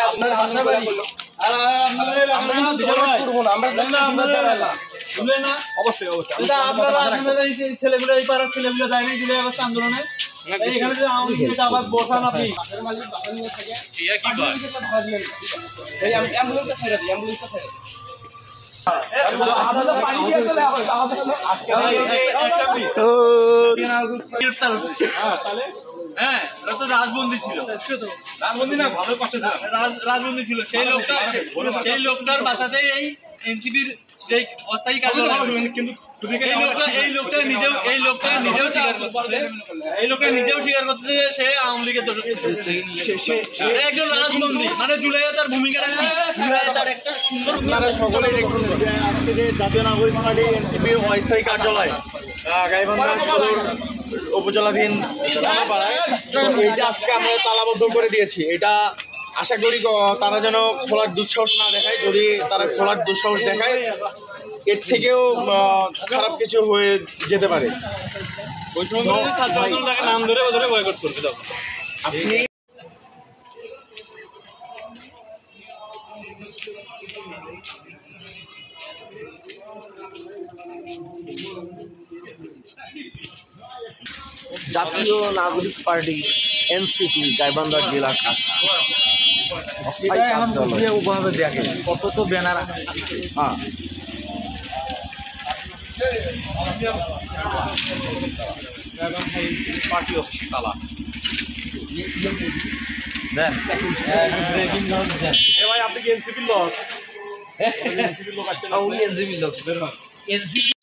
আপনার বাসা বাড়ি অবশ্যই ছেলেগুলো এই পাড়ার ছেলেগুলো যায় না জুলাই আগস্ট আন্দোলনে এখানে যে আওয়ামী লীগ আবার বসান আপনি রাজবন্দী ছিল রাজবন্দী ছিল সেই লোকটার বাসাতেই এই এনসিপির যে অস্থায়ী কার্যালয় কিন্তু এই লোকটা নিজেও স্বীকার করছে যে সে আওয়ামী লীগের দোষক একজন রাজবন্দী মানে জুলাই তার ভূমিকাটা তার একটা সুন্দর সকলেই দেখুন আজকে যে জাতীয় নাগরিক পার্টি এনসিপির অস্থায়ী কার্যালয় গাইবান্ধা সদর উপজেলাধীন পাড়ায় এইটা আজকে আমরা তালাবদ্ধ করে দিয়েছি। এটা আশা করি তারা যেন খোলার দুঃসাহস না দেখায়। যদি তারা খোলার দুঃসাহস দেখায় এর থেকেও খারাপ কিছু হয়ে যেতে পারে। নাম ধরে বয়কট করবে আপনি জাতীয় নাগরিক পার্টি এনসিপি গাইবান্ধা জেলা শাখা ওভাবে দেখে কত তো ব্যানার হ্যাঁ পার্টি অফিসে তালা ভাই আপনি কি এনসিপির লোক? এনসিপির লোক